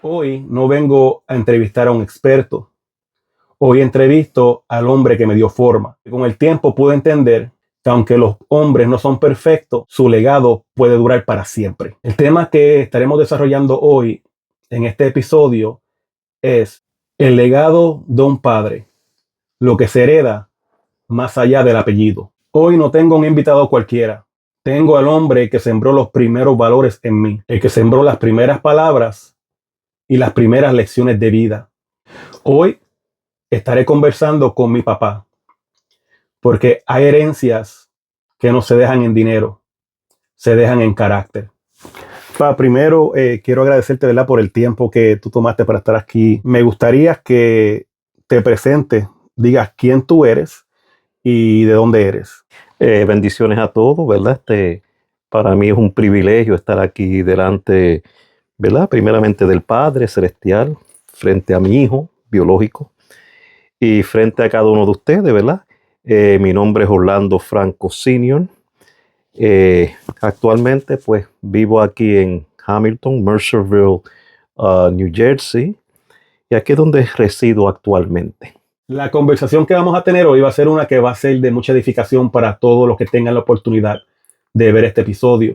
Hoy no vengo a entrevistar a un experto. Hoy entrevisto al hombre que me dio forma. Con el tiempo pude entender que aunque los hombres no son perfectos, su legado puede durar para siempre. El tema que estaremos desarrollando hoy en este episodio es el legado de un padre, lo que se hereda más allá del apellido. Hoy no tengo un invitado cualquiera. Tengo al hombre que sembró los primeros valores en mí, el que sembró las primeras palabras y las primeras lecciones de vida. Hoy estaré conversando con mi papá, porque hay herencias que no se dejan en dinero, se dejan en carácter. Pa, primero quiero agradecerte, ¿verdad?, por el tiempo que tú tomaste para estar aquí. Me gustaría que te presentes, digas quién tú eres y de dónde eres. Bendiciones a todos, ¿verdad? Para mí es un privilegio estar aquí delante, ¿verdad? Primeramente del Padre Celestial, frente a mi hijo biológico y frente a cada uno de ustedes, ¿verdad? Mi nombre es Orlando Franco Sr. Actualmente, pues, vivo aquí en Hamilton, Mercerville, New Jersey, y aquí es donde resido actualmente. La conversación que vamos a tener hoy va a ser una que va a ser de mucha edificación para todos los que tengan la oportunidad de ver este episodio.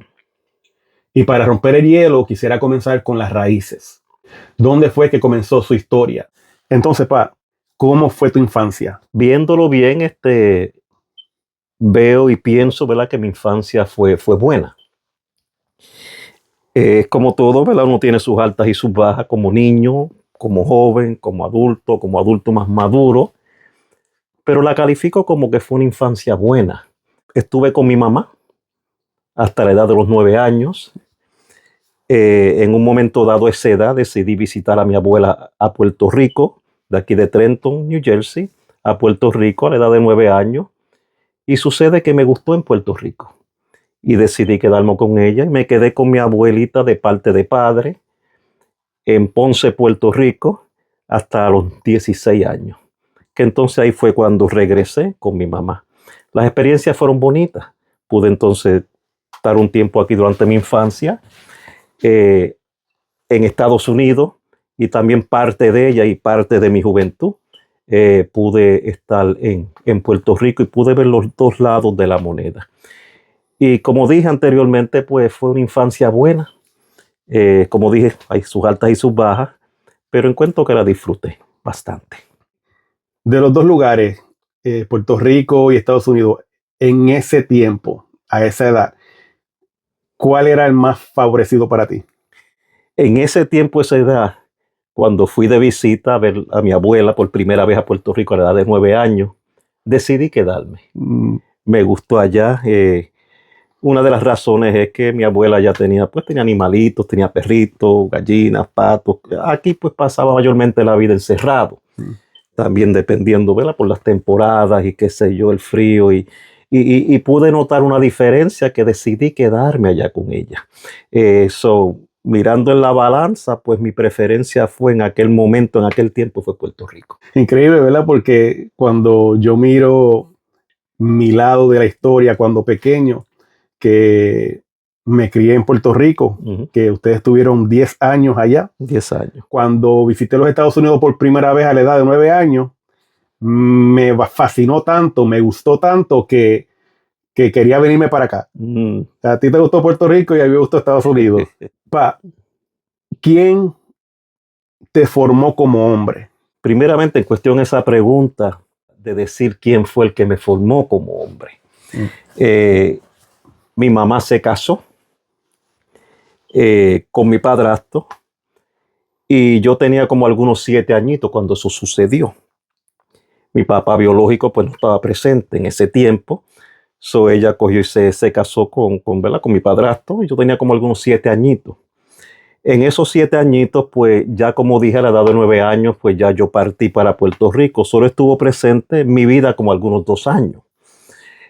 Y para romper el hielo, quisiera comenzar con las raíces. ¿Dónde fue que comenzó su historia? Entonces, pa, ¿cómo fue tu infancia? Viéndolo bien, veo y pienso, ¿verdad?, que mi infancia fue buena. Es como todo, ¿verdad? Uno tiene sus altas y sus bajas como niño, como joven, como adulto más maduro, pero la califico como que fue una infancia buena. Estuve con mi mamá hasta la edad de los 9 años. En un momento dado a esa edad decidí visitar a mi abuela a Puerto Rico, de aquí de Trenton, New Jersey, a Puerto Rico a la edad de 9 años. Y sucede que me gustó en Puerto Rico y decidí quedarme con ella y me quedé con mi abuelita de parte de padre en Ponce, Puerto Rico, hasta los 16 años. Que entonces ahí fue cuando regresé con mi mamá. Las experiencias fueron bonitas. Pude entonces estar un tiempo aquí durante mi infancia en Estados Unidos y también parte de ella y parte de mi juventud. Pude estar en Puerto Rico y pude ver los dos lados de la moneda. Y como dije anteriormente, pues fue una infancia buena. Como dije, hay sus altas y sus bajas, pero encuentro que la disfruté bastante. De los dos lugares, Puerto Rico y Estados Unidos, en ese tiempo, a esa edad, ¿cuál era el más favorecido para ti? En ese tiempo, esa edad, cuando fui de visita a ver a mi abuela por primera vez a Puerto Rico a la edad de 9 años, decidí quedarme. Me gustó allá. Una de las razones es que mi abuela ya tenía animalitos, tenía perritos, gallinas, patos. Aquí pues pasaba mayormente la vida encerrado. También dependiendo, ¿verdad?, por las temporadas y qué sé yo, el frío. Y pude notar una diferencia que decidí quedarme allá con ella. Mirando en la balanza, pues mi preferencia fue en aquel momento, en aquel tiempo, fue Puerto Rico. Increíble, ¿verdad? Porque cuando yo miro mi lado de la historia cuando pequeño, que me crié en Puerto Rico, que ustedes tuvieron 10 años allá. 10 años. Cuando visité los Estados Unidos por primera vez a la edad de 9 años, me fascinó tanto, me gustó tanto que quería venirme para acá. A ti te gustó Puerto Rico y a mí me gustó Estados Unidos. ¿Quién te formó como hombre? Primeramente, en cuestión de esa pregunta de decir quién fue el que me formó como hombre. Mi mamá se casó con mi padrastro y yo tenía como algunos 7 añitos cuando eso sucedió. Mi papá biológico pues no estaba presente en ese tiempo. Ella cogió y se casó con mi padrastro y yo tenía como algunos 7 añitos. En esos 7 añitos, pues ya como dije, a la edad de 9 años, pues ya yo partí para Puerto Rico. Solo estuvo presente en mi vida como algunos 2 años.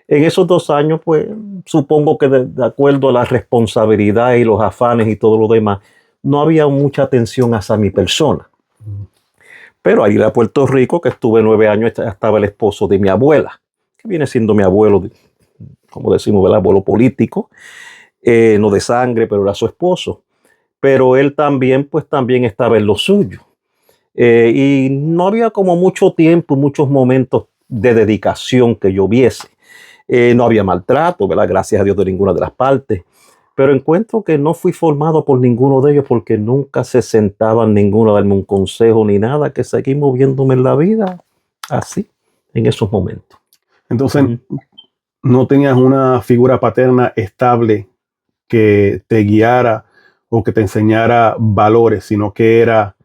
En esos 2 años, pues supongo que de acuerdo a la responsabilidad y los afanes y todo lo demás, no había mucha atención hacia mi persona. Pero al ir a Puerto Rico, que estuve 9 años, estaba el esposo de mi abuela, que viene siendo mi abuelo, como decimos, el abuelo político, no de sangre, pero era su esposo. pero él también, pues también estaba en lo suyo. Y no había como mucho tiempo, muchos momentos de dedicación que yo viese. No había maltrato, ¿verdad? Gracias a Dios de ninguna de las partes. Pero encuentro que no fui formado por ninguno de ellos porque nunca se sentaban ninguno a darme un consejo ni nada, que seguí moviéndome en la vida así, en esos momentos. Entonces, Ujú. no tenías una figura paterna estable que te guiara o que te enseñara valores, sino que era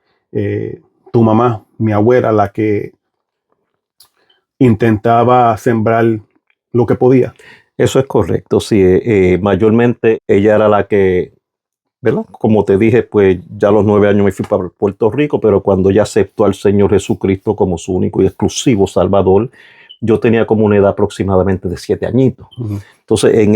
tu mamá, mi abuela, la que intentaba sembrar lo que podía. Eso es correcto, sí. Mayormente ella era la que, ¿verdad? Como te dije, pues ya a los 9 años me fui para Puerto Rico, pero cuando ella aceptó al Señor Jesucristo como su único y exclusivo Salvador, yo tenía como una edad aproximadamente de 7 añitos. Ujú. Entonces, en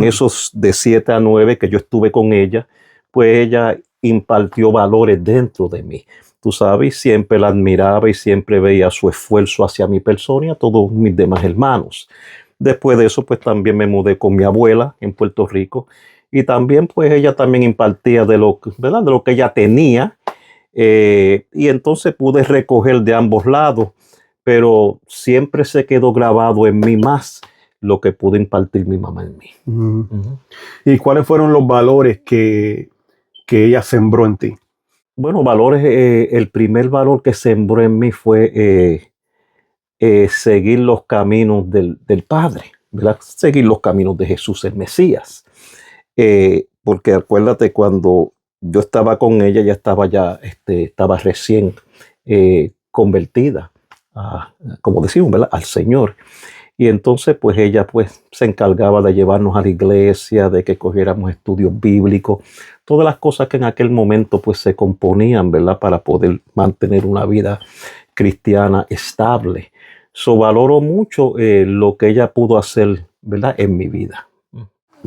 esos de 7 a 9 que yo estuve con ella, pues ella impartió valores dentro de mí. Tú sabes, siempre la admiraba y siempre veía su esfuerzo hacia mi persona y a todos mis demás hermanos. Después de eso, pues también me mudé con mi abuela en Puerto Rico y también, pues ella también impartía de lo, ¿verdad? De lo que ella tenía, y entonces pude recoger de ambos lados, pero siempre se quedó grabado en mí más lo que pudo impartir mi mamá en mí. Ujú. Ujú. ¿Y cuáles fueron los valores que ella sembró en ti? Bueno, valores, el primer valor que sembró en mí fue seguir los caminos del Padre, ¿verdad? Seguir los caminos de Jesús el Mesías. Porque acuérdate, cuando yo estaba con ella, ya estaba recién convertida, como decimos, ¿verdad? Al Señor. Y entonces, pues ella pues se encargaba de llevarnos a la iglesia, de que cogiéramos estudios bíblicos, todas las cosas que en aquel momento pues se componían, ¿verdad? Para poder mantener una vida cristiana estable. Valoro mucho lo que ella pudo hacer, ¿verdad? En mi vida.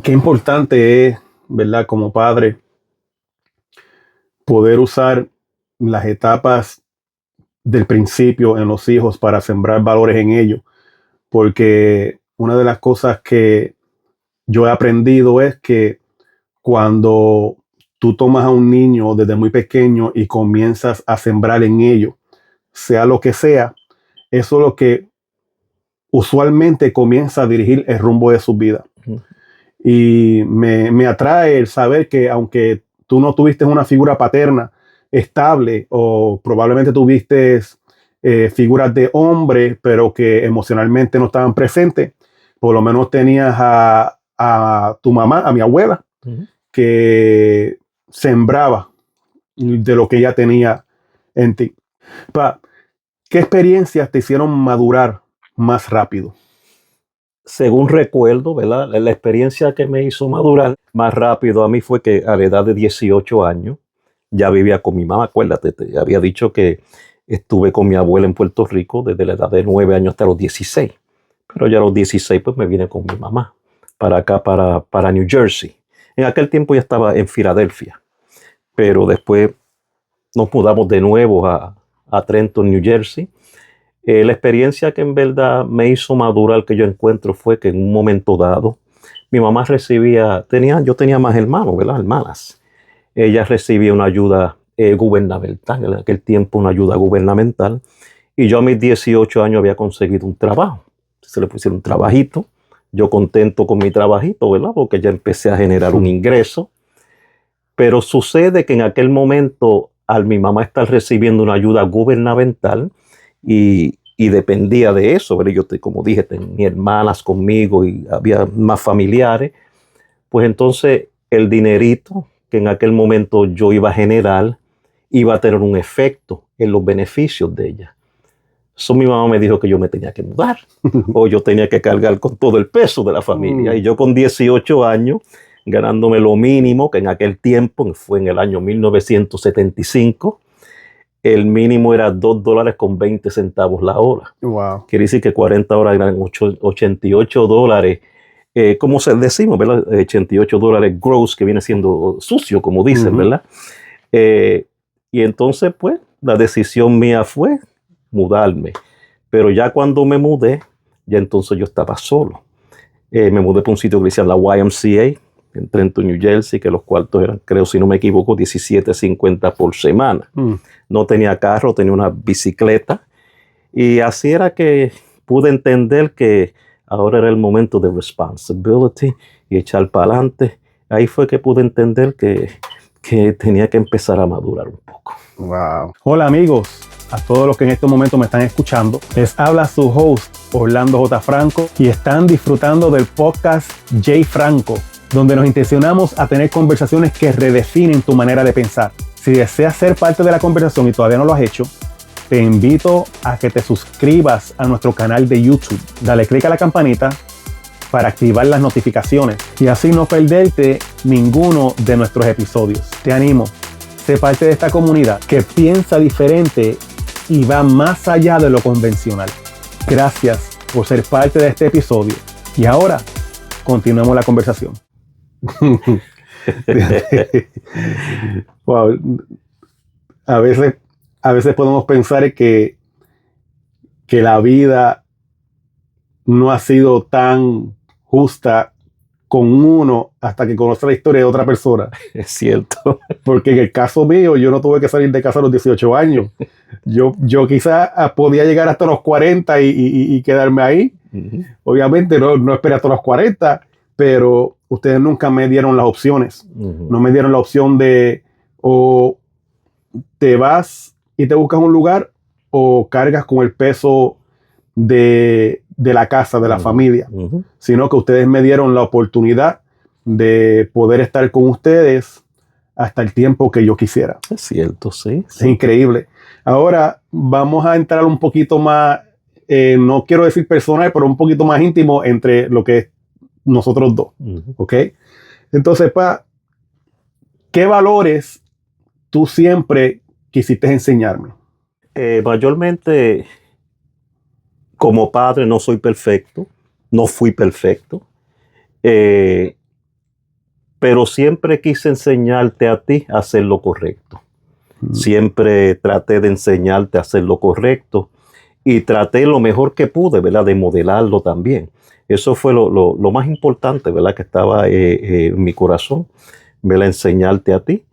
Qué importante es, ¿verdad? Como padre, poder usar las etapas del principio en los hijos para sembrar valores en ellos, porque una de las cosas que yo he aprendido es que cuando tú tomas a un niño desde muy pequeño y comienzas a sembrar en ello, sea lo que sea, eso es lo que usualmente comienza a dirigir el rumbo de su vida. Ujú. Y me atrae el saber que aunque tú no tuviste una figura paterna estable o probablemente tuviste figuras de hombre, pero que emocionalmente no estaban presentes, por lo menos tenías a tu mamá, a mi abuela, Ujú. que sembraba de lo que ella tenía en ti. ¿Qué experiencias te hicieron madurar más rápido? Según recuerdo, ¿verdad? La experiencia que me hizo madurar más rápido a mí fue que a la edad de 18 años ya vivía con mi mamá. Acuérdate, te había dicho que estuve con mi abuela en Puerto Rico desde la edad de 9 años hasta los 16. Pero ya a los 16 pues me vine con mi mamá para acá, para New Jersey. En aquel tiempo ya estaba en Filadelfia, pero después nos mudamos de nuevo a Trenton, New Jersey. La experiencia que en verdad me hizo madurar, que yo encuentro, fue que en un momento dado mi mamá yo tenía más hermanos, ¿verdad? Hermanas. Ella recibía una ayuda gubernamental, en aquel tiempo una ayuda gubernamental, y yo a mis 18 años había conseguido un trabajo. Se le pusieron un trabajito, yo contento con mi trabajito, ¿verdad? Porque ya empecé a generar un ingreso, pero sucede que en aquel momento, al mi mamá estar recibiendo una ayuda gubernamental y dependía de eso, ¿verdad? Yo, como dije, tenía hermanas conmigo y había más familiares, pues entonces el dinerito que en aquel momento yo iba a generar iba a tener un efecto en los beneficios de ella. Eso mi mamá me dijo que yo me tenía que mudar o yo tenía que cargar con todo el peso de la familia. Y yo con 18 años, ganándome lo mínimo, que en aquel tiempo, fue en el año 1975, el mínimo era $2.20 la hora. Wow. Quiere decir que 40 horas eran $88. Como decimos, ¿verdad? $88 gross, que viene siendo sucio, como dicen, Ujú. ¿verdad? Eh, y entonces, pues, la decisión mía fue mudarme. Pero ya cuando me mudé, ya entonces yo estaba solo. Me mudé para un sitio que decía la YMCA, en Trenton, New Jersey, que los cuartos eran, creo, si no me equivoco, $17.50 por semana. No tenía carro, tenía una bicicleta. Y así era que pude entender que ahora era el momento de responsibility y echar para adelante. Ahí fue que pude entender que tenía que empezar a madurar un poco. Wow. Hola amigos, a todos los que en estos momentos me están escuchando. Les habla su host, Orlando J. Franco, y están disfrutando del podcast J. Franco, donde nos intencionamos a tener conversaciones que redefinen tu manera de pensar. Si deseas ser parte de la conversación y todavía no lo has hecho, te invito a que te suscribas a nuestro canal de YouTube. Dale click a la campanita para activar las notificaciones y así no perderte ninguno de nuestros episodios. Te animo, sé parte de esta comunidad que piensa diferente y va más allá de lo convencional. Gracias por ser parte de este episodio. Y ahora, continuemos la conversación. Wow. A veces podemos pensar que la vida no ha sido tan justa con uno hasta que conoce la historia de otra persona. Es cierto. Porque en el caso mío, yo no tuve que salir de casa a los 18 años. Yo quizás podía llegar hasta los 40 y quedarme ahí. Uh-huh. Obviamente no esperé hasta los 40, pero ustedes nunca me dieron las opciones. Uh-huh. No me dieron la opción de o te vas y te buscas un lugar o cargas con el peso de la casa, de la familia, sino que ustedes me dieron la oportunidad de poder estar con ustedes hasta el tiempo que yo quisiera. Es cierto, sí. Es increíble. Ahora vamos a entrar un poquito más, no quiero decir personal, pero un poquito más íntimo entre lo que es nosotros dos. ¿Ok? Entonces, ¿qué valores tú siempre quisiste enseñarme? Mayormente, como padre no soy perfecto, no fui perfecto, pero siempre quise enseñarte a ti a hacer lo correcto. Siempre traté de enseñarte a hacer lo correcto y traté lo mejor que pude, ¿verdad?, de modelarlo también. Eso fue lo más importante, ¿verdad?, que estaba en mi corazón, ¿verdad?, enseñarte a ti.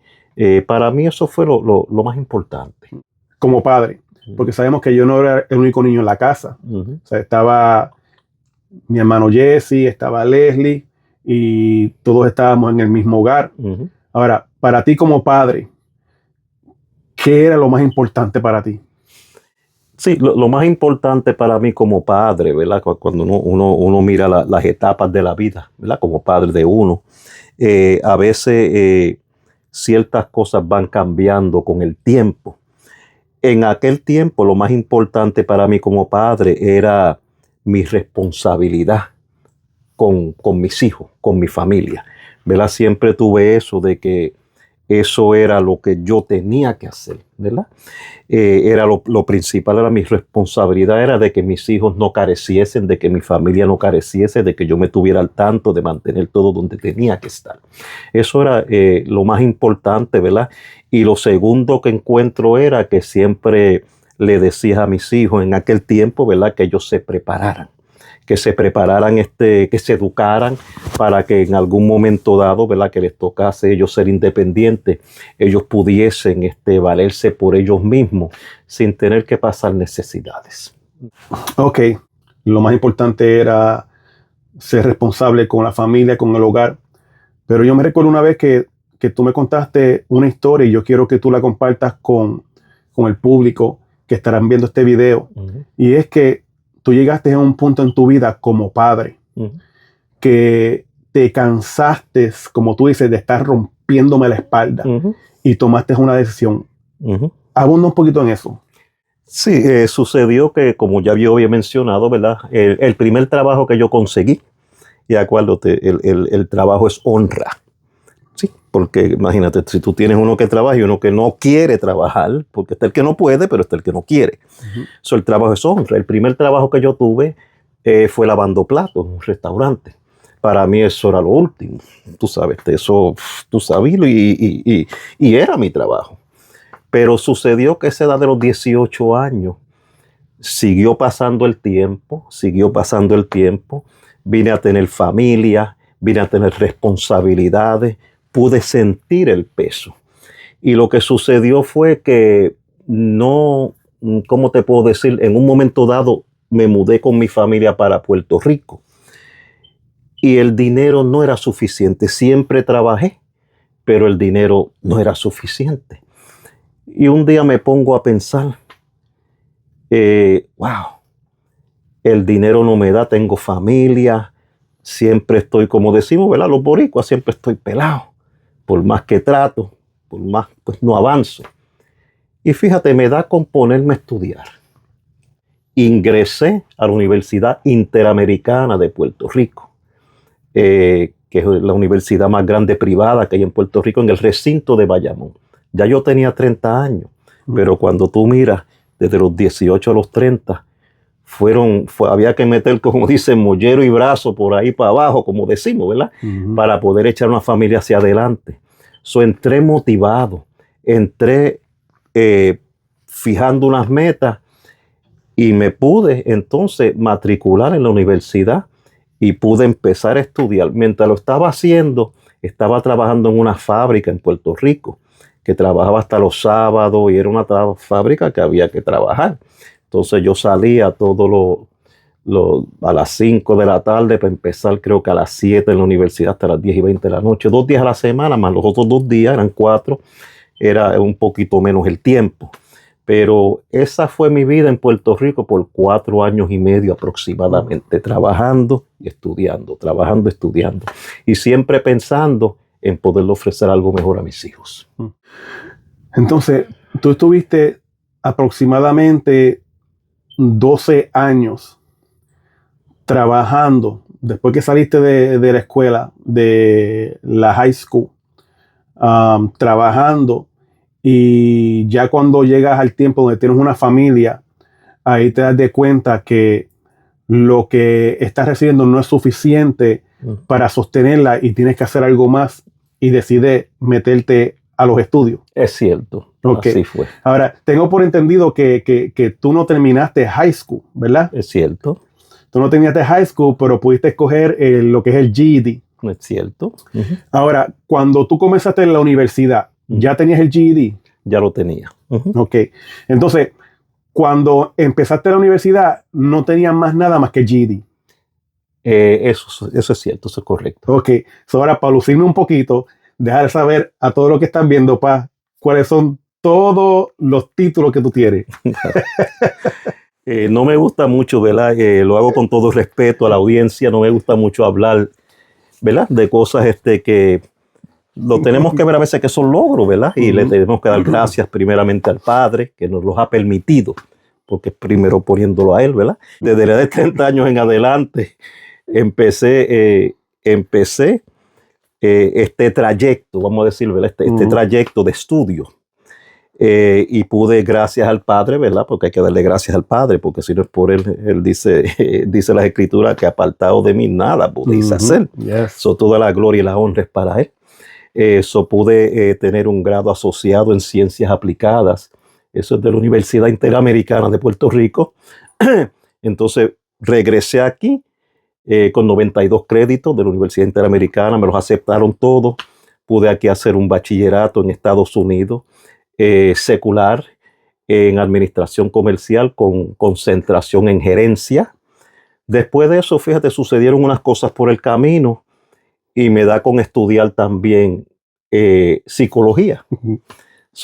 Para mí eso fue lo más importante. Como padre, porque sabemos que yo no era el único niño en la casa. O sea, estaba mi hermano Jesse, estaba Leslie y todos estábamos en el mismo hogar. Ahora, para ti como padre, ¿qué era lo más importante para ti? Sí, lo más importante para mí como padre, ¿verdad? Cuando uno mira las etapas de la vida, ¿verdad? Como padre de uno, a veces ciertas cosas van cambiando con el tiempo. En aquel tiempo, lo más importante para mí como padre era mi responsabilidad con mis hijos, con mi familia, ¿verdad? Siempre tuve eso de que eso era lo que yo tenía que hacer, ¿verdad? Era lo principal, era mi responsabilidad, era de que mis hijos no careciesen, de que mi familia no careciese, de que yo me tuviera al tanto, de mantener todo donde tenía que estar. Eso era lo más importante, ¿verdad? Y lo segundo que encuentro era que siempre le decía a mis hijos en aquel tiempo, ¿verdad?, que ellos se prepararan. Que se prepararan, que se educaran para que en algún momento dado, ¿verdad?, que les tocase ellos ser independientes, ellos pudiesen valerse por ellos mismos sin tener que pasar necesidades. Ok, lo más importante era ser responsable con la familia, con el hogar. Pero yo me recuerdo una vez que tú me contaste una historia y yo quiero que tú la compartas con el público que estarán viendo este video. Y es que tú llegaste a un punto en tu vida como padre que te cansaste, como tú dices, de estar rompiéndome la espalda y tomaste una decisión. Abunda un poquito en eso. Sí, sucedió que, como ya yo había mencionado, ¿verdad? El primer trabajo que yo conseguí, y acuérdate, el trabajo es honra. Sí, porque imagínate, si tú tienes uno que trabaja y uno que no quiere trabajar, porque está el que no puede, pero está el que no quiere. So, el trabajo es honra. El primer trabajo que yo tuve fue lavando platos en un restaurante. Para mí eso era lo último. Tú sabes, eso tú sabías y era mi trabajo. Pero sucedió que a esa edad de los 18 años siguió pasando el tiempo. Vine a tener familia, vine a tener responsabilidades, pude sentir el peso. Y lo que sucedió fue que no, ¿cómo te puedo decir? En un momento dado me mudé con mi familia para Puerto Rico y el dinero no era suficiente. Siempre trabajé, pero el dinero no era suficiente. Y un día me pongo a pensar, wow, el dinero no me da, tengo familia, siempre estoy, como decimos, ¿verdad? Los boricuas, siempre estoy pelado. Por más que trato, por más, pues no avanzo. Y fíjate, me da con ponerme a estudiar. Ingresé a la Universidad Interamericana de Puerto Rico, que es la universidad más grande privada que hay en Puerto Rico, en el recinto de Bayamón. Ya yo tenía 30 años, pero cuando tú miras, desde los 18 a los 30, había que meter, como dicen, mollero y brazo por ahí para abajo, como decimos, ¿verdad? Para poder echar una familia hacia adelante. Entré motivado, entré fijando unas metas y me pude entonces matricular en la universidad y pude empezar a estudiar. Mientras lo estaba haciendo, estaba trabajando en una fábrica en Puerto Rico, que trabajaba hasta los sábados y era una fábrica que había que trabajar. Entonces yo salía a las 5 de la tarde para empezar, creo que a las 7 en la universidad hasta las 10 y 20 de la noche. 2 días a la semana, más los otros 2 días, eran 4. Era un poquito menos el tiempo. Pero esa fue mi vida en Puerto Rico por 4 años y medio aproximadamente, trabajando y estudiando, trabajando y estudiando. Y siempre pensando en poderle ofrecer algo mejor a mis hijos. Entonces, tú estuviste aproximadamente 12 años trabajando, después que saliste de la escuela, de la high school, trabajando, y ya cuando llegas al tiempo donde tienes una familia, ahí te das de cuenta que lo que estás recibiendo no es suficiente para sostenerla y tienes que hacer algo más y decides meterte a los estudios. Es cierto, okay. Así fue. Ahora, tengo por entendido que tú no terminaste high school, ¿verdad? Es cierto. Tú no terminaste high school, pero pudiste escoger lo que es el GED. Es cierto. Ahora, cuando tú comenzaste en la universidad, ¿ya tenías el GED? Ya lo tenía. Ok. Entonces, cuando empezaste la universidad, no tenías más nada más que el GED. Eso es cierto, eso es correcto. Ok. Ahora, para lucirme un poquito, dejar saber a todos los que están viendo, cuáles son todos los títulos que tú tienes. No me gusta mucho, ¿verdad? Lo hago con todo respeto a la audiencia. No me gusta mucho hablar, ¿verdad? De cosas que lo tenemos que ver a veces que son logros, ¿verdad? Y le tenemos que dar gracias primeramente al Padre que nos los ha permitido, porque primero poniéndolo a Él, ¿verdad? Desde la edad de 30 años en adelante empecé este trayecto, vamos a decir, ¿verdad? Este trayecto de estudio. Y pude, gracias al Padre, ¿verdad? Porque hay que darle gracias al Padre, porque si no es por Él dice las Escrituras que apartado de mí nada podéis hacer. Yes. Toda la gloria y la honra es para Él. Pude tener un grado asociado en ciencias aplicadas. Eso es de la Universidad Interamericana de Puerto Rico. Entonces regresé aquí con 92 créditos de la Universidad Interamericana. Me los aceptaron todos. Pude aquí hacer un bachillerato en Estados Unidos. Secular en administración comercial con concentración en gerencia. Después de eso, fíjate, sucedieron unas cosas por el camino y me da con estudiar también psicología.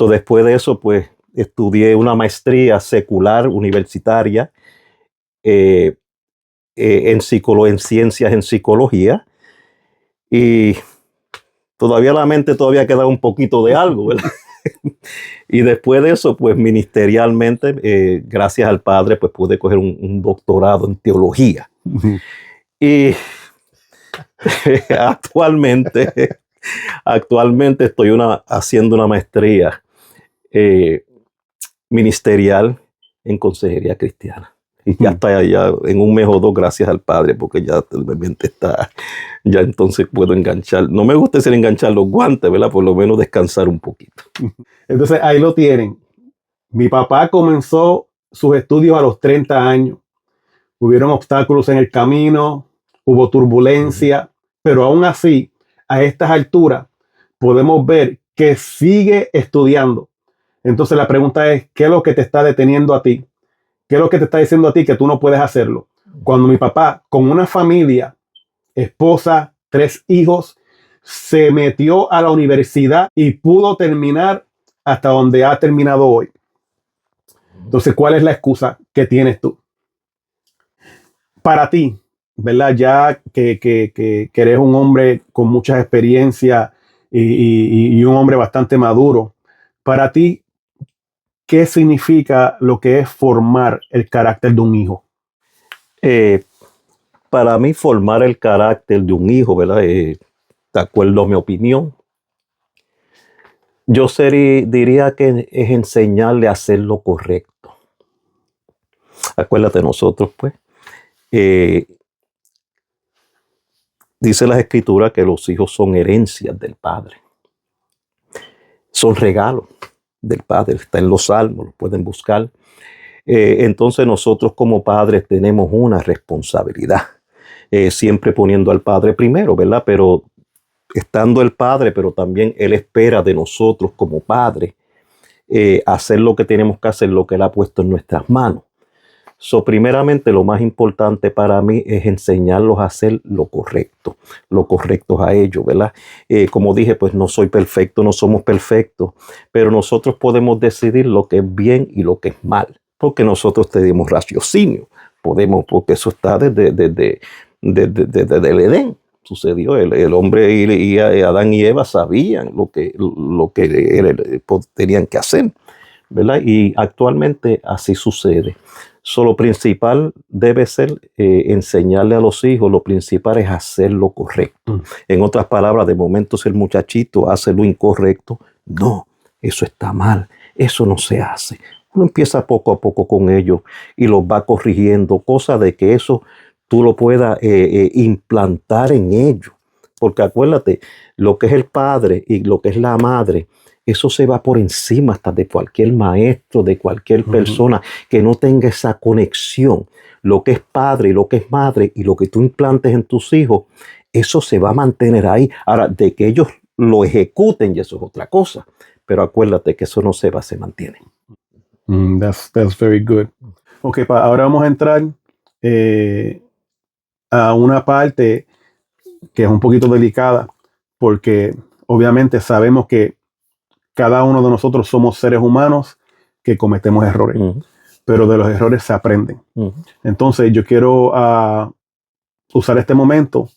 Después de eso, pues estudié una maestría secular universitaria en ciencias en psicología y todavía la mente todavía queda un poquito de algo, ¿verdad? Y después de eso, pues ministerialmente, gracias al Padre, pues pude coger un doctorado en teología. Y actualmente estoy haciendo una maestría ministerial en consejería cristiana. Y ya está ya en un mes o 2, gracias al Padre, porque ya mi mente está, ya entonces puedo enganchar. No me gusta decir enganchar los guantes, ¿verdad? Por lo menos descansar un poquito. Entonces ahí lo tienen. Mi papá comenzó sus estudios a los 30 años. Hubieron obstáculos en el camino, hubo turbulencia, pero aún así, a estas alturas, podemos ver que sigue estudiando. Entonces la pregunta es, ¿qué es lo que te está deteniendo a ti? ¿Qué es lo que te está diciendo a ti que tú no puedes hacerlo? Cuando mi papá, con una familia, esposa, 3 hijos, se metió a la universidad y pudo terminar hasta donde ha terminado hoy. Entonces, ¿cuál es la excusa que tienes tú? Para ti, ¿verdad? Ya que eres un hombre con mucha experiencia y un hombre bastante maduro, para ti, ¿qué significa lo que es formar el carácter de un hijo? Eh, para mí, formar el carácter de un hijo, ¿verdad? De acuerdo a mi opinión, yo diría que es enseñarle a hacer lo correcto. Acuérdate, nosotros, pues, eh, dice la Escritura que los hijos son herencias del Padre. Son regalos del Padre. Está en los Salmos, lo pueden buscar. Entonces nosotros como padres tenemos una responsabilidad. Siempre poniendo al Padre primero, ¿verdad? Pero estando el Padre, pero también Él espera de nosotros como padres hacer lo que tenemos que hacer, lo que Él ha puesto en nuestras manos. Primeramente, lo más importante para mí es enseñarlos a hacer lo correcto a ellos, ¿verdad? Como dije, pues no soy perfecto, no somos perfectos, pero nosotros podemos decidir lo que es bien y lo que es mal, porque nosotros tenemos raciocinio, porque eso está desde el Edén. Sucedió, el hombre y Adán y Eva sabían lo que tenían que hacer, ¿verdad? Y actualmente así sucede. Lo principal debe ser enseñarle a los hijos, lo principal es hacer lo correcto. En otras palabras, de momento si el muchachito hace lo incorrecto, no, eso está mal, eso no se hace. Uno empieza poco a poco con ellos y los va corrigiendo, cosa de que eso tú lo puedas implantar en ellos. Porque acuérdate, lo que es el padre y lo que es la madre, eso se va por encima hasta de cualquier maestro, de cualquier persona que no tenga esa conexión. Lo que es padre y lo que es madre y lo que tú implantes en tus hijos, eso se va a mantener ahí. Ahora, de que ellos lo ejecuten, y eso es otra cosa. Pero acuérdate que eso no se va, se mantiene. That's very good. Ok, ahora vamos a entrar a una parte que es un poquito delicada, porque obviamente sabemos que cada uno de nosotros somos seres humanos que cometemos errores, pero de los errores se aprenden. Entonces yo quiero usar este momento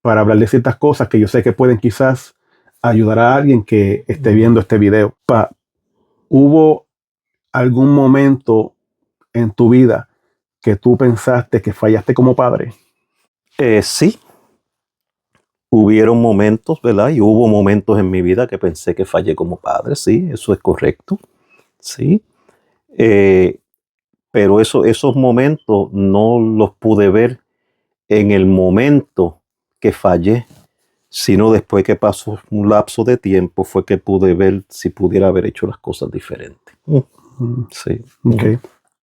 para hablar de ciertas cosas que yo sé que pueden quizás ayudar a alguien que esté viendo este video. ¿Hubo algún momento en tu vida que tú pensaste que fallaste como padre? Sí. Hubieron momentos, ¿verdad? Y hubo momentos en mi vida que pensé que fallé como padre, sí, eso es correcto, sí. Pero esos momentos no los pude ver en el momento que fallé, sino después que pasó un lapso de tiempo fue que pude ver si pudiera haber hecho las cosas diferentes. Sí. Okay.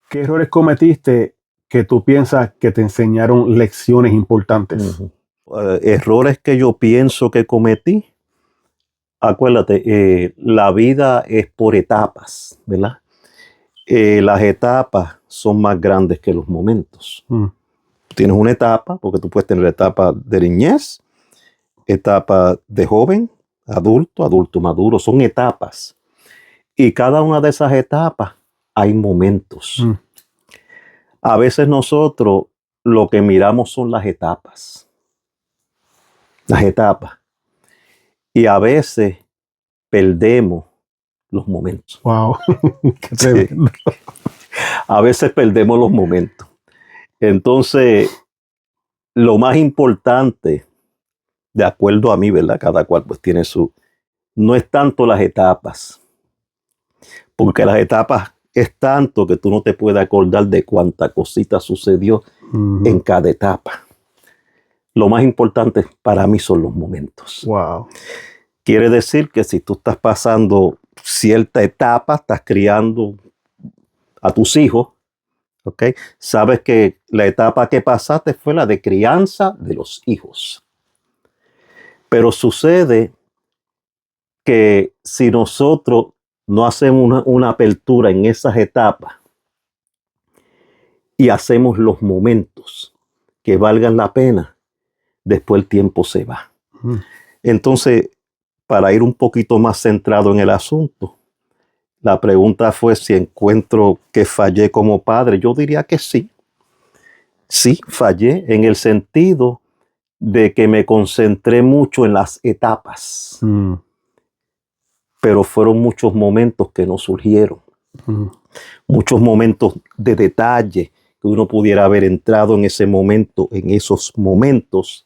¿Qué errores cometiste que tú piensas que te enseñaron lecciones importantes? Errores que yo pienso que cometí. Acuérdate, la vida es por etapas, ¿verdad? Las etapas son más grandes que los momentos. Tienes una etapa, porque tú puedes tener etapa de niñez, etapa de joven, adulto, adulto maduro, son etapas. Y cada una de esas etapas hay momentos. A veces nosotros lo que miramos son las etapas. Las etapas. Y a veces perdemos los momentos. Wow. Qué tremendo. Sí. A veces perdemos los momentos. Entonces, lo más importante, de acuerdo a mí, ¿verdad? Cada cual pues tiene no es tanto las etapas, porque las etapas es tanto que tú no te puedes acordar de cuánta cosita sucedió en cada etapa. Lo más importante para mí son los momentos. Wow. Quiere decir que si tú estás pasando cierta etapa, estás criando a tus hijos, ¿ok? Sabes que la etapa que pasaste fue la de crianza de los hijos. Pero sucede que si nosotros no hacemos una apertura en esas etapas y hacemos los momentos que valgan la pena, después el tiempo se va. Entonces, para ir un poquito más centrado en el asunto, la pregunta fue si encuentro que fallé como padre. Yo diría que sí. Sí, fallé en el sentido de que me concentré mucho en las etapas, pero fueron muchos momentos que no surgieron. Muchos momentos de detalle que uno pudiera haber entrado en ese momento, en esos momentos,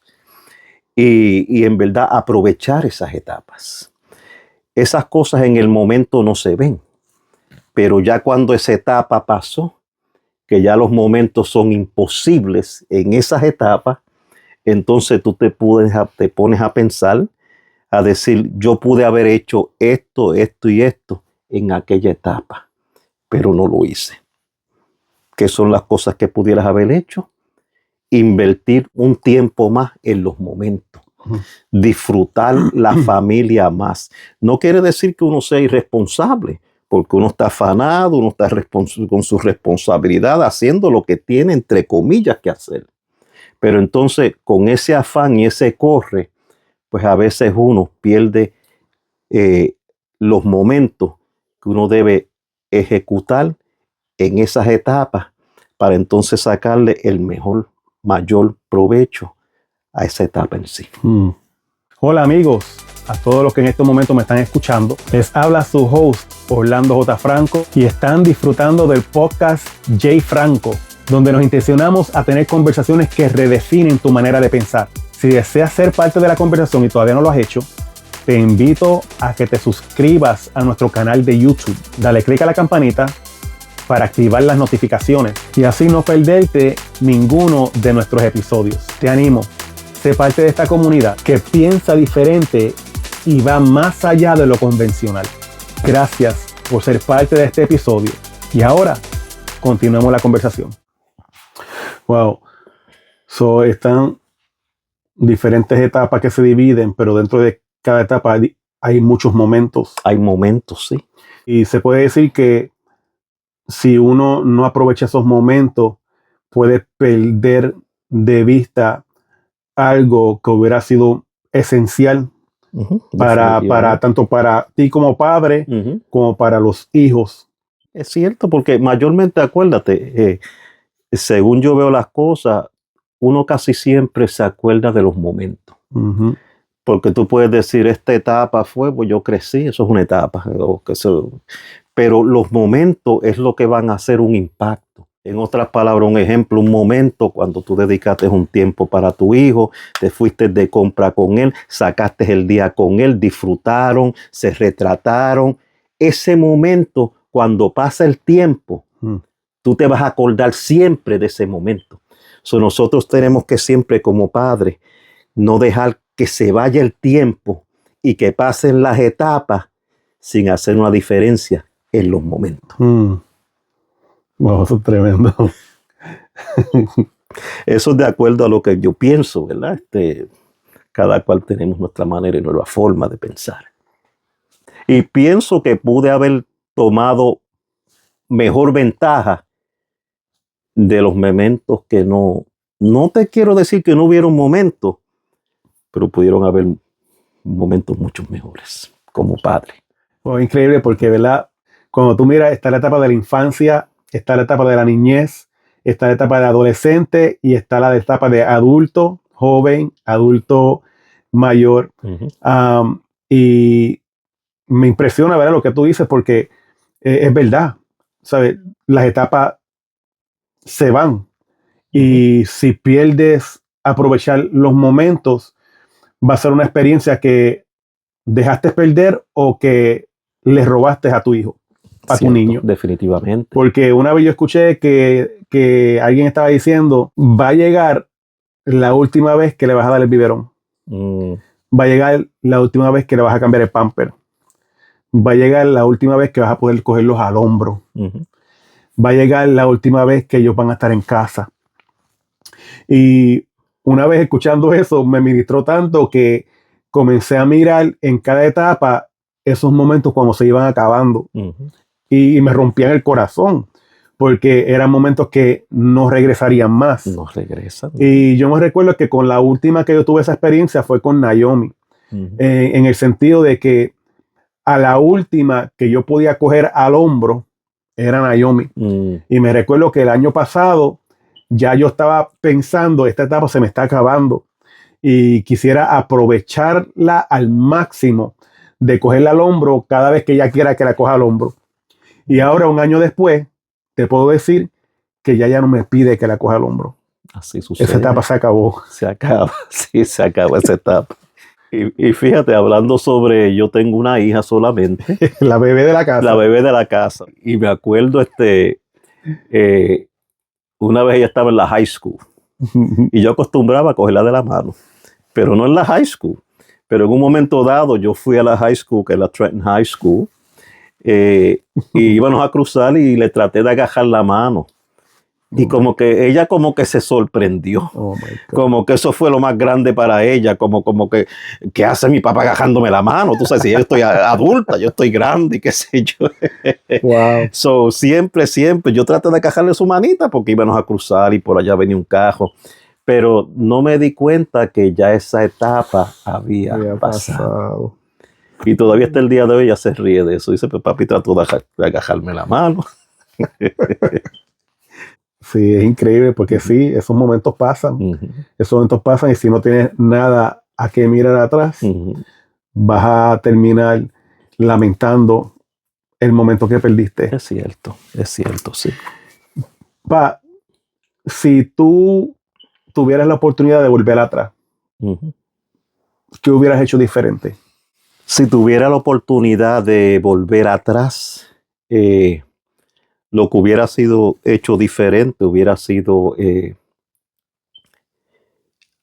y en verdad aprovechar esas etapas. Esas cosas en el momento no se ven, pero ya cuando esa etapa pasó, que ya los momentos son imposibles en esas etapas, entonces tú te pones a pensar, a decir, yo pude haber hecho esto, esto y esto en aquella etapa, pero no lo hice. ¿Qué son las cosas que pudieras haber hecho? Invertir un tiempo más en los momentos. Disfrutar la familia más. No quiere decir que uno sea irresponsable, porque uno está afanado, uno está con su responsabilidad haciendo lo que tiene, entre comillas, que hacer. Pero entonces, con ese afán y ese corre, pues a veces uno pierde los momentos que uno debe ejecutar en esas etapas para entonces sacarle el mayor provecho a esa etapa en sí. Hola amigos, a todos los que en este momento me están escuchando, les habla su host Orlando J. Franco y están disfrutando del podcast J. Franco, donde nos intencionamos a tener conversaciones que redefinen tu manera de pensar. Si deseas ser parte de la conversación y todavía no lo has hecho, te invito a que te suscribas a nuestro canal de YouTube. Dale click a la campanita para activar las notificaciones y así no perderte ninguno de nuestros episodios. Te animo, sé parte de esta comunidad que piensa diferente y va más allá de lo convencional. Gracias por ser parte de este episodio. Y ahora, continuemos la conversación. Wow. Están diferentes etapas que se dividen, pero dentro de cada etapa hay muchos momentos. Hay momentos, sí. Y se puede decir que si uno no aprovecha esos momentos, puede perder de vista algo que hubiera sido esencial tanto para ti como padre, como para los hijos. Es cierto, porque mayormente, acuérdate, según yo veo las cosas, uno casi siempre se acuerda de los momentos. Porque tú puedes decir, esta etapa fue, pues yo crecí, eso es una etapa. Pero los momentos es lo que van a hacer un impacto. En otras palabras, un ejemplo, un momento cuando tú dedicaste un tiempo para tu hijo, te fuiste de compra con él, sacaste el día con él, disfrutaron, se retrataron. Ese momento, cuando pasa el tiempo, tú te vas a acordar siempre de ese momento. Nosotros tenemos que siempre como padres no dejar que se vaya el tiempo y que pasen las etapas sin hacer una diferencia en los momentos. Wow, eso es tremendo. Eso es de acuerdo a lo que yo pienso, ¿verdad? Cada cual tenemos nuestra manera y nuestra forma de pensar. Y pienso que pude haber tomado mejor ventaja de los momentos que no te quiero decir que no hubieron momentos, pero pudieron haber momentos mucho mejores como padre. Oh, increíble porque, ¿verdad? Cuando tú miras, está la etapa de la infancia, está la etapa de la niñez, está la etapa de adolescente y está la etapa de adulto, joven, adulto mayor. Y me impresiona, ¿verdad? Lo que tú dices porque es verdad, ¿sabes? Las etapas se van y si pierdes aprovechar los momentos, va a ser una experiencia que dejaste perder o que le robaste a tu hijo, a tu niño. Definitivamente. Porque una vez yo escuché que alguien estaba diciendo, va a llegar la última vez que le vas a dar el biberón. Va a llegar la última vez que le vas a cambiar el pamper. Va a llegar la última vez que vas a poder cogerlos al hombro. Va a llegar la última vez que ellos van a estar en casa. Y una vez escuchando eso, me ministró tanto que comencé a mirar en cada etapa esos momentos cuando se iban acabando y me rompían el corazón, porque eran momentos que no regresarían más. No regresan. Y yo me recuerdo que con la última que yo tuve esa experiencia fue con Naomi, en el sentido de que a la última que yo podía coger al hombro era Naomi. Y me recuerdo que el año pasado ya yo estaba pensando, esta etapa se me está acabando y quisiera aprovecharla al máximo de cogerla al hombro cada vez que ella quiera que la coja al hombro. Y ahora, un año después, te puedo decir que ya no me pide que la coja al hombro. Así sucede. Esa etapa se acabó. Se acaba, sí, se acaba esa etapa. Y fíjate, hablando sobre, yo tengo una hija solamente. La bebé de la casa. La bebé de la casa. Y me acuerdo, una vez ella estaba en la high school. Y yo acostumbraba a cogerla de la mano. Pero no en la high school. Pero en un momento dado, yo fui a la high school, que es la Trenton High School. Y íbamos a cruzar y le traté de agarrar la mano. Y como que ella como que se sorprendió. Oh, como que eso fue lo más grande para ella. Como que ¿qué hace mi papá agarrándome la mano? Tú sabes, si yo estoy adulta, yo estoy grande y qué sé yo. Wow. So, siempre, yo traté de agarrarle su manita porque íbamos a cruzar y por allá venía un carro. Pero no me di cuenta que ya esa etapa había pasado. Y todavía hasta el día de hoy ella se ríe de eso. Dice, pues papi trató de agarrarme la mano. Sí, es increíble porque sí, esos momentos pasan. Esos momentos pasan y si no tienes nada a que mirar atrás, vas a terminar lamentando el momento que perdiste. Es cierto, sí. Si tú tuvieras la oportunidad de volver atrás, ¿qué hubieras hecho diferente? Si tuviera la oportunidad de volver atrás, lo que hubiera sido hecho diferente hubiera sido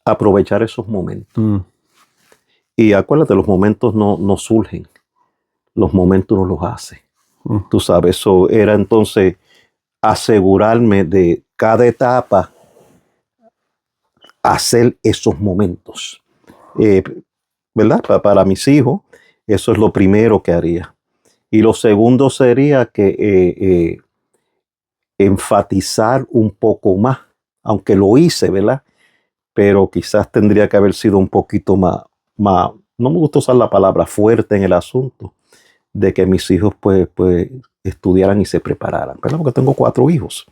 aprovechar esos momentos. Y acuérdate, los momentos no surgen, los momentos uno los hace. Tú sabes, eso era entonces asegurarme de cada etapa hacer esos momentos. ¿Verdad? Para mis hijos, eso es lo primero que haría. Y lo segundo sería que enfatizar un poco más, aunque lo hice, ¿verdad? Pero quizás tendría que haber sido un poquito más, no me gusta usar la palabra fuerte en el asunto, de que mis hijos pues estudiaran y se prepararan, ¿verdad? Porque tengo 4 hijos.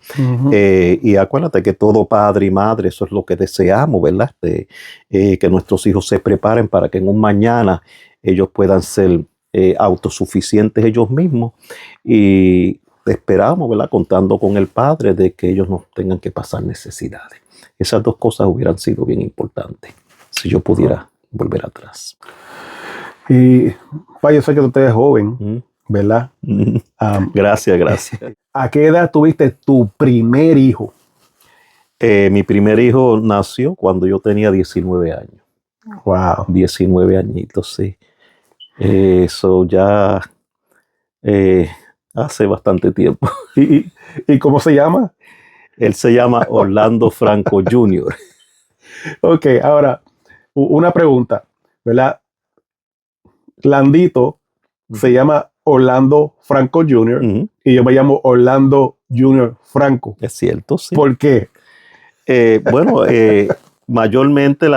Y acuérdate que todo padre y madre, eso es lo que deseamos, ¿verdad? Que nuestros hijos se preparen para que en un mañana ellos puedan ser autosuficientes ellos mismos, y esperamos, ¿verdad? Contando con el Padre de que ellos no tengan que pasar necesidades. Esas 2 cosas hubieran sido bien importantes si yo pudiera volver atrás. Y yo sé que tú eres joven, ¿verdad? Gracias. ¿A qué edad tuviste tu primer hijo? Mi primer hijo nació cuando yo tenía 19 años. Wow. 19 añitos, sí. Eso ya hace bastante tiempo. ¿Y cómo se llama? Él se llama Orlando Franco Jr. Ok, ahora, una pregunta, ¿verdad? Landito se llama Orlando Franco Jr. Y yo me llamo Orlando Jr. Franco. Es cierto, sí. ¿Por qué? Bueno, mayormente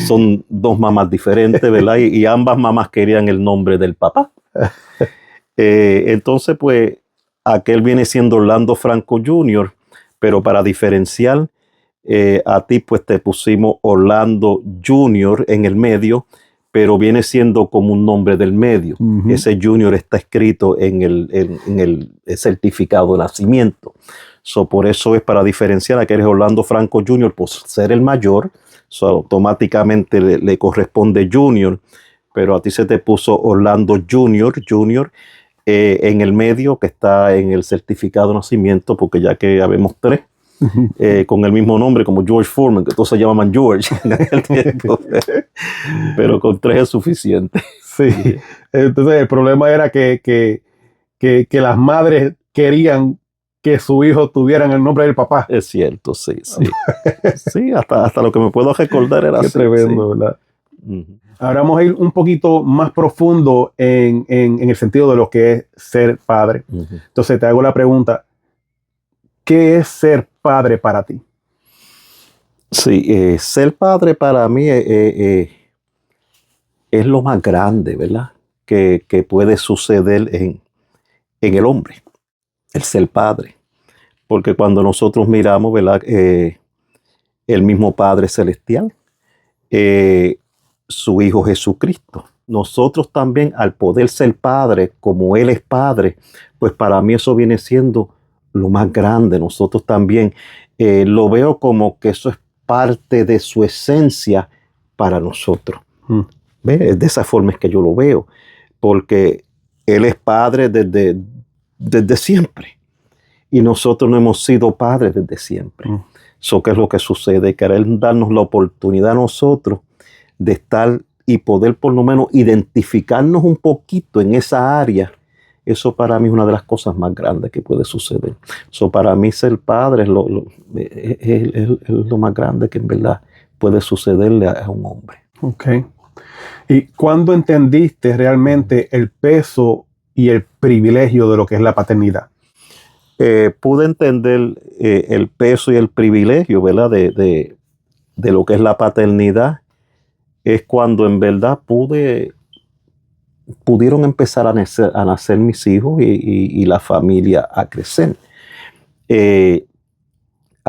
son 2 mamás diferentes, ¿verdad? Y ambas mamás querían el nombre del papá. Entonces, pues, aquel viene siendo Orlando Franco Jr., pero para diferenciar, a ti, pues, te pusimos Orlando Jr. en el medio, pero viene siendo como un nombre del medio. Ese Junior está escrito en el certificado de nacimiento. Por eso es para diferenciar a que eres Orlando Franco Jr. por ser el mayor. Automáticamente le corresponde Junior, pero a ti se te puso Orlando Junior en el medio, que está en el certificado de nacimiento, porque ya que habemos 3 con el mismo nombre, como George Foreman, que todos se llamaban George en aquel tiempo, pero con 3 es suficiente. Sí, entonces el problema era que las madres querían que su hijo tuviera el nombre del papá. Es cierto, sí. Sí, hasta lo que me puedo recordar era Qué así. Tremendo, sí. ¿Verdad? Ujú. Ahora vamos a ir un poquito más profundo en el sentido de lo que es ser padre. Ujú. Entonces te hago la pregunta, ¿qué es ser padre para ti? Sí, ser padre para mí es lo más grande, ¿verdad? Que puede suceder en el hombre, el ser padre. Porque cuando nosotros miramos, ¿verdad? El mismo Padre Celestial, eh, su Hijo Jesucristo. Nosotros también, al poder ser padre, como Él es padre, pues para mí eso viene siendo lo más grande. Nosotros también lo veo como que eso es parte de su esencia para nosotros. Mm. ¿Ve? De esa forma es que yo lo veo, porque Él es padre desde siempre y nosotros no hemos sido padres desde siempre. Mm. Eso que es lo que sucede, querer darnos la oportunidad a nosotros de estar y poder por lo menos identificarnos un poquito en esa área. Eso para mí es una de las cosas más grandes que puede suceder. Eso para mí ser padre es lo más grande que en verdad puede sucederle a un hombre. Ok. ¿Y cuándo entendiste realmente el peso y el privilegio de lo que es la paternidad? Pude entender el peso y el privilegio, ¿verdad? De lo que es la paternidad, es cuando en verdad pudieron empezar a nacer mis hijos y la familia a crecer. Eh,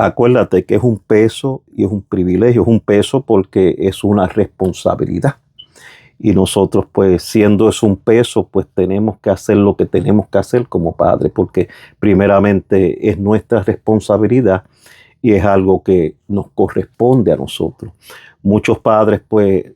Acuérdate que es un peso y es un privilegio. Es un peso porque es una responsabilidad. Y nosotros, pues, siendo eso un peso, pues tenemos que hacer lo que tenemos que hacer como padres, porque primeramente es nuestra responsabilidad y es algo que nos corresponde a nosotros. Muchos padres, pues,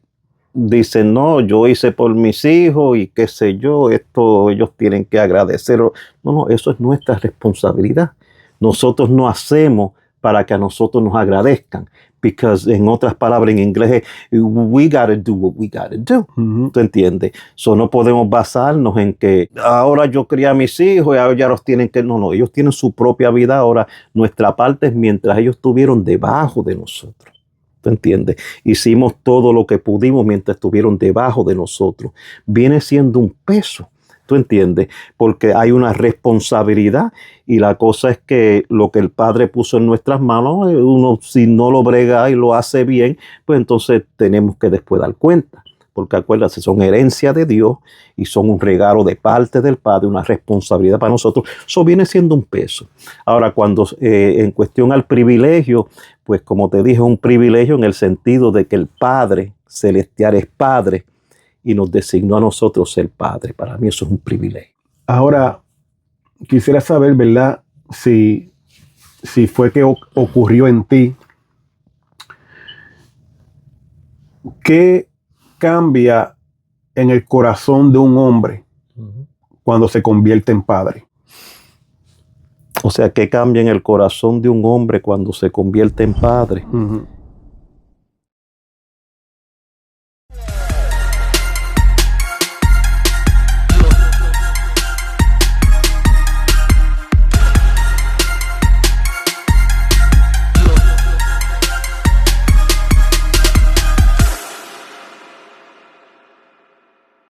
dicen, no, yo hice por mis hijos y qué sé yo, esto ellos tienen que agradecerlo. No, no, eso es nuestra responsabilidad. Nosotros no hacemos para que a nosotros nos agradezcan. Because en otras palabras, en inglés, we gotta do what we gotta do. Ujú. ¿Tú entiendes? So, no podemos basarnos en que ahora yo crié a mis hijos y ahora ya los tienen que... No, no, ellos tienen su propia vida ahora. Nuestra parte es mientras ellos estuvieron debajo de nosotros. ¿Tú entiendes? Hicimos todo lo que pudimos mientras estuvieron debajo de nosotros. Viene siendo un peso. ¿Tú entiendes? Porque hay una responsabilidad y la cosa es que lo que el Padre puso en nuestras manos, uno si no lo brega y lo hace bien, pues entonces tenemos que después dar cuenta. Porque acuérdate, son herencia de Dios y son un regalo de parte del Padre, una responsabilidad para nosotros. Eso viene siendo un peso. Ahora, cuando en cuestión al privilegio, pues como te dije, es un privilegio en el sentido de que el Padre Celestial es Padre y nos designó a nosotros ser padre. Para mí eso es un privilegio. Ahora, quisiera saber, ¿verdad? Si fue que ocurrió en ti, ¿qué cambia en el corazón de un hombre cuando se convierte en padre? O sea, ¿qué cambia en el corazón de un hombre cuando se convierte en padre? Ujú.